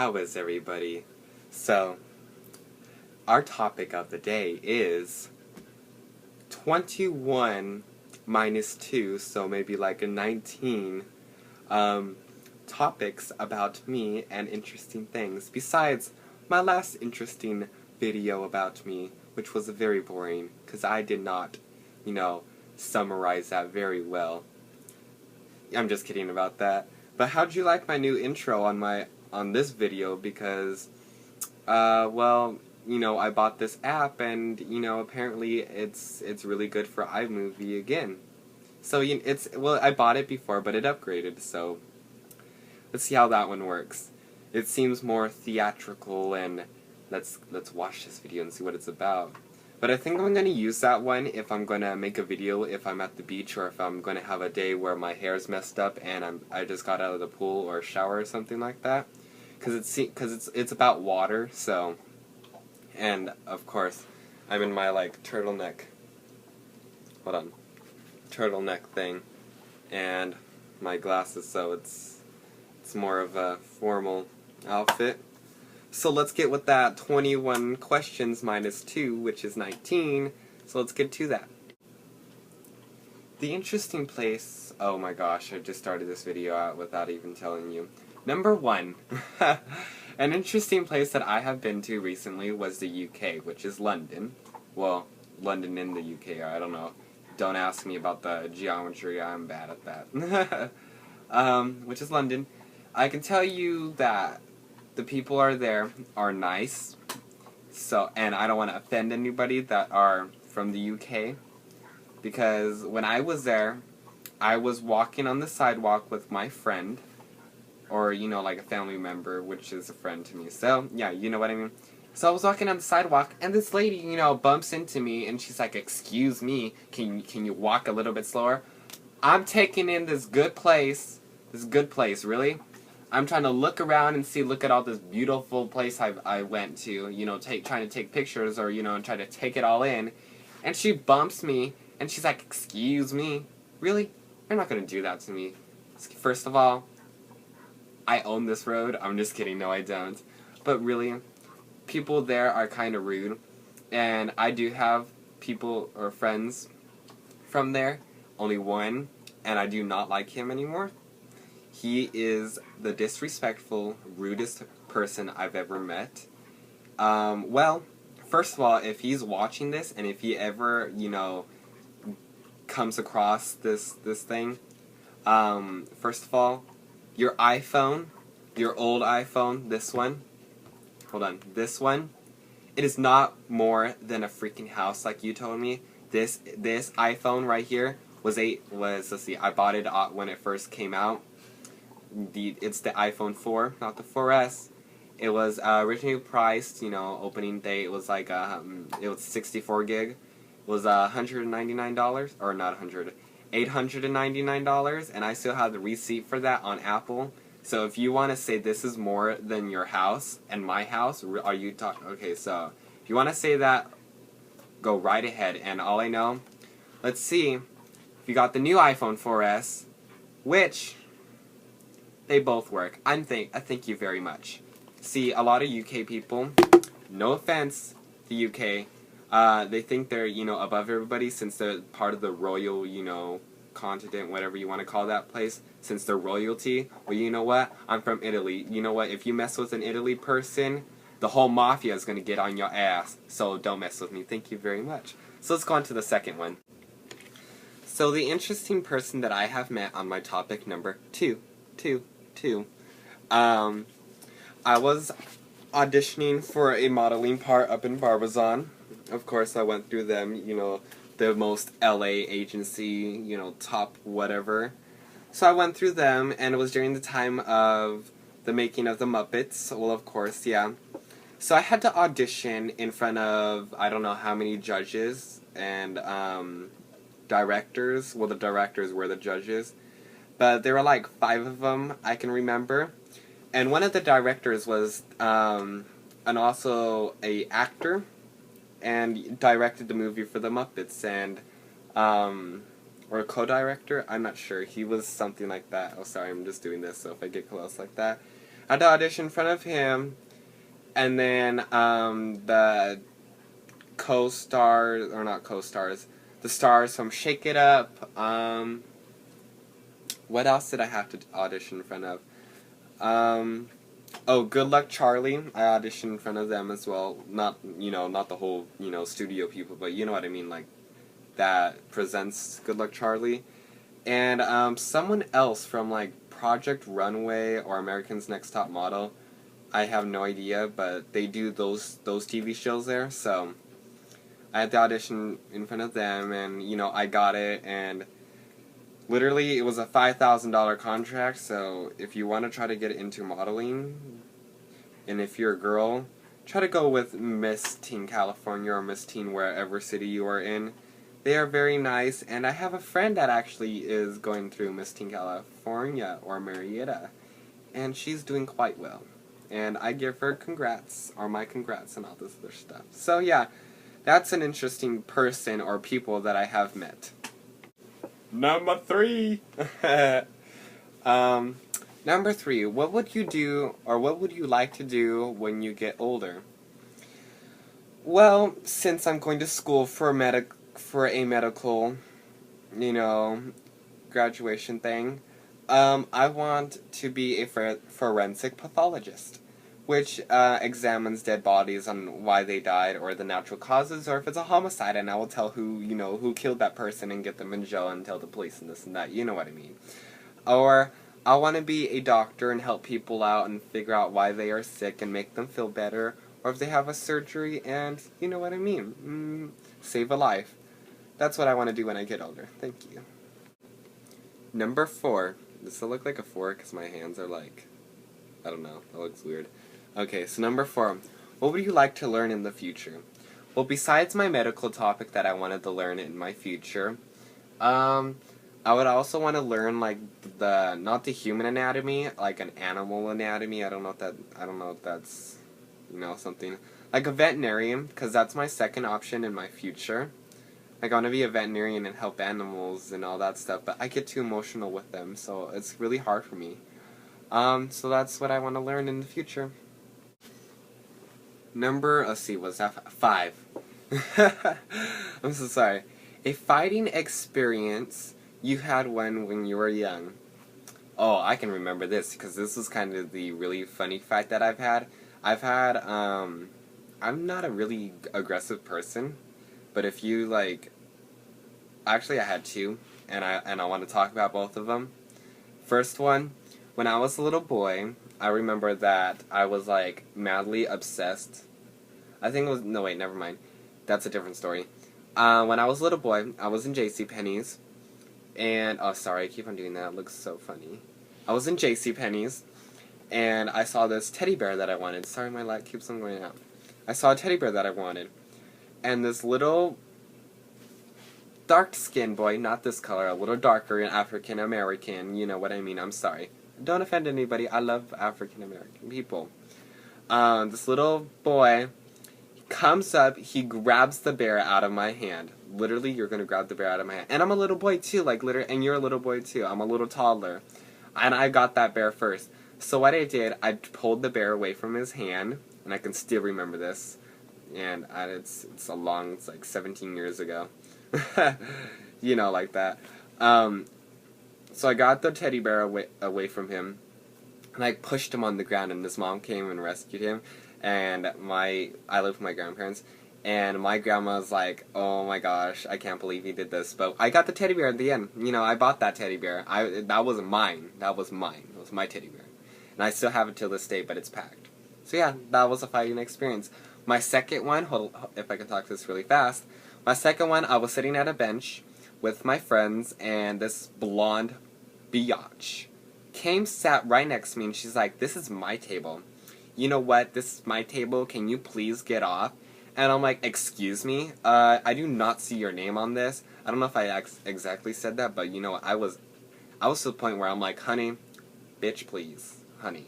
How is everybody? So, our topic of the day is 21 minus 2, so maybe like a 19, topics about me and interesting things, besides my last interesting video about me, which was very boring, because I did not, summarize that very well. I'm just kidding about that. But how'd you like my new intro on this video? Because, I bought this app, and apparently it's really good for iMovie again. So I bought it before, but it upgraded. So let's see how that one works. It seems more theatrical, and let's watch this video and see what it's about. But I think I'm going to use that one if I'm going to make a video if I'm at the beach, or if I'm going to have a day where my hair's messed up and I just got out of the pool or shower or something like that. Because it's about water, so. And of course, I'm in my turtleneck thing, and my glasses, so it's more of a formal outfit. So let's get with that 21 questions minus 2, which is 19. So let's get to that. The interesting place, oh my gosh, I just started this video out without even telling you. Number 1, an interesting place that I have been to recently was the UK, which is London. Well, London in the UK, I don't know. Don't ask me about the geometry, I'm bad at that. Which is London. I can tell you that the people there are nice, and I don't want to offend anybody that are from the UK, because when I was there, I was walking on the sidewalk with my friend, or, like a family member, which is a friend to me, so, yeah, you know what I mean. So I was walking on the sidewalk, and this lady, bumps into me, and she's like, "Excuse me, can you walk a little bit slower?" I'm taking in this good place, really? I'm trying to look around and look at all this beautiful place I went to, trying to take pictures, or, try to take it all in. And she bumps me, and she's like, "Excuse me? Really? You're not going to do that to me." First of all, I own this road. I'm just kidding. No, I don't. But really, people there are kind of rude. And I do have people or friends from there. Only one. And I do not like him anymore. He is the disrespectful, rudest person I've ever met. Well, first of all, if he's watching this, and if he ever, comes across this thing, first of all, your iPhone, your old iPhone, this one, it is not more than a freaking house, like you told me. This iPhone right here was let's see, I bought it when it first came out. It's the iPhone 4, not the 4S. It was originally priced, opening day, it was it was 64 gig. It was $199, or not 100, $899, and I still have the receipt for that on Apple. So if you want to say this is more than your house and my house, are you talking? Okay, so if you want to say that, go right ahead. And all I know, let's see if you got the new iPhone 4S, which they both work. I thank you very much. See, a lot of UK people, no offense, the UK, they think they're, above everybody since they're part of the royal, continent, whatever you want to call that place, since they're royalty. Well, you know what? I'm from Italy. You know what? If you mess with an Italy person, the whole mafia is going to get on your ass. So don't mess with me. Thank you very much. So let's go on to the second one. So the interesting person that I have met on my topic number 2. I was auditioning for a modeling part up in Barbizon. Of course, I went through them, the most LA agency, top whatever. So I went through them, and it was during the time of the making of the Muppets. Well, of course, yeah. So I had to audition in front of, I don't know how many judges and directors. Well, the directors were the judges. But there were 5 of them I can remember. And one of the directors was also a actor, and directed the movie for the Muppets, and or a co-director, I'm not sure. He was something like that. Oh, sorry, I'm just doing this, so if I get close like that. I had to audition in front of him, and then the co-stars, or not co-stars, the stars from Shake It Up. What else did I have to audition in front of? Oh, Good Luck Charlie. I auditioned in front of them as well. Not, not the whole, studio people, but you know what I mean, like, that presents Good Luck Charlie. And, someone else from, like, Project Runway or American's Next Top Model. I have no idea, but they do those TV shows there, so I had to audition in front of them, and, I got it, and literally, it was a $5,000 contract, so if you want to try to get into modeling, and if you're a girl, try to go with Miss Teen California or Miss Teen wherever city you are in. They are very nice, and I have a friend that actually is going through Miss Teen California or Marietta, and she's doing quite well. And I give her congrats, or my congrats, and all this other stuff. So yeah, that's an interesting person or people that I have met. Number 3. Number 3. What would you do, or what would you like to do when you get older? Well, since I'm going to school for a medical, graduation thing, I want to be a forensic pathologist, which examines dead bodies on why they died, or the natural causes, or if it's a homicide, and I will tell who killed that person and get them in jail and tell the police and this and that, you know what I mean. Or I want to be a doctor and help people out and figure out why they are sick and make them feel better, or if they have a surgery and, you know what I mean, save a life. That's what I want to do when I get older. Thank you. Number 4. Does it look like a 4 because my hands are like, I don't know, that looks weird. Okay, so number 4. What would you like to learn in the future? Well, besides my medical topic that I wanted to learn in my future, I would also want to learn, like, not the human anatomy, like an animal anatomy. I don't know if that's, something. Like a veterinarian, because that's my second option in my future. Like, I want to be a veterinarian and help animals and all that stuff, but I get too emotional with them, so it's really hard for me. So that's what I want to learn in the future. What's that? 5. I'm so sorry. A fighting experience you had when you were young. Oh, I can remember this, because this was kind of the really funny fight that I've had. I'm not a really aggressive person, but if you, actually I had 2, and I want to talk about both of them. First one, when I was a little boy, I remember that I was, madly obsessed. I think it was, no wait, never mind. That's a different story. When I was a little boy, I was in JCPenney's, and, oh sorry, I keep on doing that, it looks so funny. I was in JCPenney's, and I saw this teddy bear that I wanted. Sorry, my light keeps on going out. I saw a teddy bear that I wanted, and this little dark-skinned boy, not this color, a little darker, African-American, you know what I mean, I'm sorry. Don't offend anybody, I love African-American people. This little boy comes up, he grabs the bear out of my hand. Literally, you're gonna grab the bear out of my hand. And I'm a little boy too, literally, and you're a little boy too. I'm a little toddler. And I got that bear first. So what I did, I pulled the bear away from his hand, and I can still remember this. And it's like 17 years ago. Like that. So I got the teddy bear away from him, and I pushed him on the ground, and his mom came and rescued him. And I live with my grandparents, and my grandma was like, oh my gosh, I can't believe he did this. But I got the teddy bear at the end. I bought that teddy bear. That wasn't mine. That was mine. It was my teddy bear. And I still have it till this day, but it's packed. So yeah, that was a fighting experience. My second one, if I can talk this really fast. My second one, I was sitting at a bench with my friends, and this blonde biatch sat right next to me, and she's like, this is my table. You know what, this is my table, can you please get off? And I'm like, excuse me, I do not see your name on this. I don't know if I exactly said that, but I was to the point where I'm like, honey, bitch please, honey.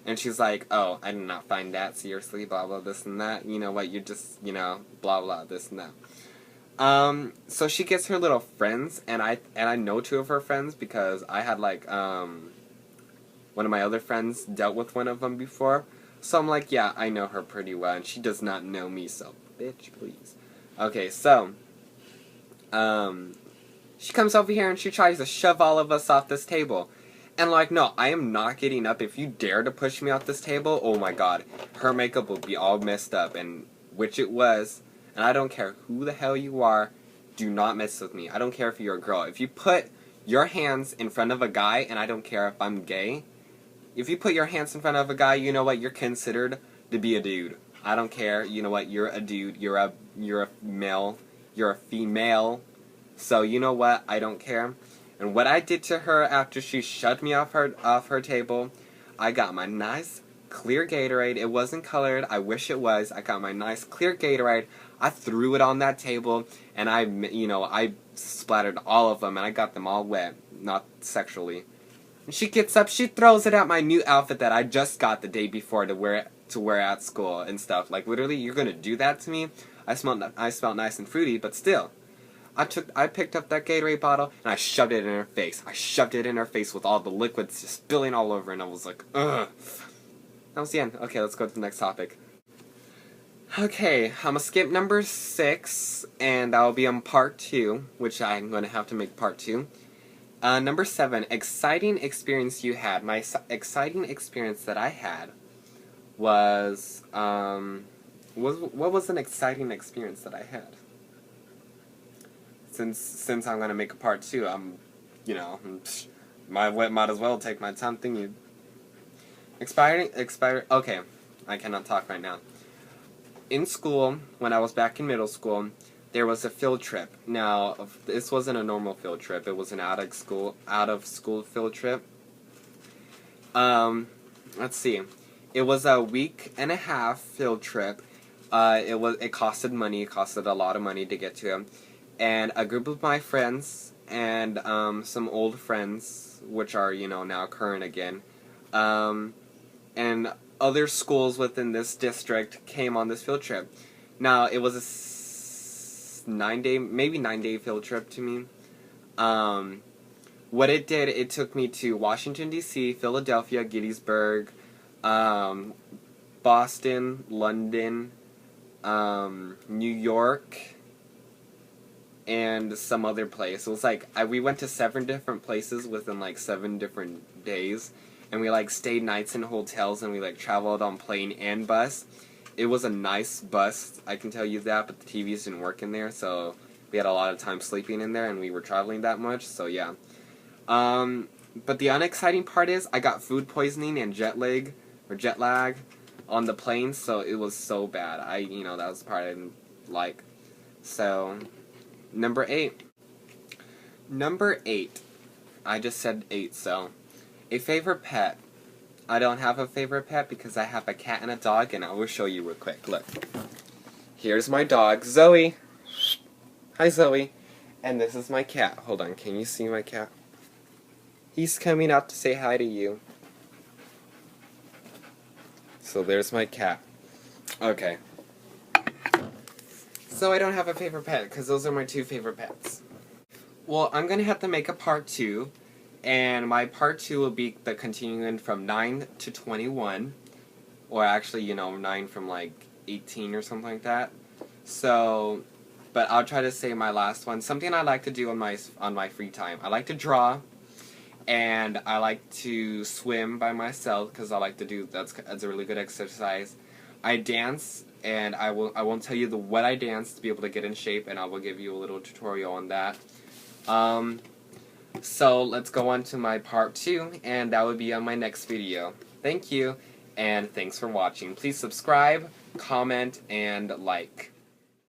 And she's like, oh, I did not find that, seriously, blah blah, this and that, you know what, you just, blah blah, this and that. So she gets her little friends, and I know 2 of her friends, because I had, one of my other friends dealt with one of them before. So I'm like, yeah, I know her pretty well, and she does not know me, so bitch, please. Okay, so, she comes over here and she tries to shove all of us off this table. And like, no, I am not getting up. If you dare to push me off this table, oh my god, her makeup will be all messed up, and which it was. And I don't care who the hell you are, do not mess with me. I don't care if you're a girl. If you put your hands in front of a guy, and I don't care if I'm gay, if you put your hands in front of a guy, you know what, you're considered to be a dude. I don't care, you know what, you're a dude, you're a male, you're a female, so you know what, I don't care. And what I did to her after she shoved me off her table, I got my nice clear Gatorade. It wasn't colored, I wish it was. I got my nice clear Gatorade, I threw it on that table, and I splattered all of them, and I got them all wet, not sexually. And she gets up, she throws it at my new outfit that I just got the day before to wear at school and stuff. Like, literally, you're gonna do that to me? I smelled nice and fruity, but still. I picked up that Gatorade bottle, and I shoved it in her face. I shoved it in her face with all the liquids just spilling all over, and I was like, ugh. That was the end. Okay, let's go to the next topic. Okay, I'm gonna skip number 6, and I'll be on part 2, which I'm gonna have to make part 2. Number 7, exciting experience you had. My exciting experience that I had was, what was an exciting experience that I had? Since I'm gonna make a part 2, might as well take my time thinking. Okay, I cannot talk right now. In school, when I was back in middle school, there was a field trip. Now, this wasn't a normal field trip. It was an out of school field trip. Let's see. It was a week and a half field trip. It costed money. It costed a lot of money to get to it. And a group of my friends and some old friends, which are, now current again, and other schools within this district came on this field trip. Now, it was a 9-day field trip to me. What it did, it took me to Washington, D.C., Philadelphia, Gettysburg, Boston, London, New York, and some other place. It was like, we went to 7 different places within like 7 different days, and we like stayed nights in hotels, and we like traveled on plane and bus. It was a nice bus, I can tell you that, but the TVs didn't work in there, so we had a lot of time sleeping in there, and we were traveling that much, so yeah. But the unexciting part is, I got food poisoning and jet lag on the plane, so it was so bad. That was the part I didn't like. So, number 8. Number 8. I just said 8, so. A favorite pet. I don't have a favorite pet because I have a cat and a dog, and I will show you real quick. Look. Here's my dog, Zoe. Hi, Zoe. And this is my cat. Hold on, can you see my cat? He's coming out to say hi to you. So there's my cat. Okay. So I don't have a favorite pet, because those are my 2 favorite pets. Well, I'm going to have to make a part 2. And my part 2 will be the continuing from 9 to 21. Or actually, 9 from like 18 or something like that. So, but I'll try to say my last one. Something I like to do on my free time. I like to draw. And I like to swim by myself because I like to do, that's a really good exercise. I dance, and I won't tell you what I dance to be able to get in shape, and I will give you a little tutorial on that. So let's go on to my part 2, and that would be on my next video. Thank you, and thanks for watching. Please subscribe, comment, and like.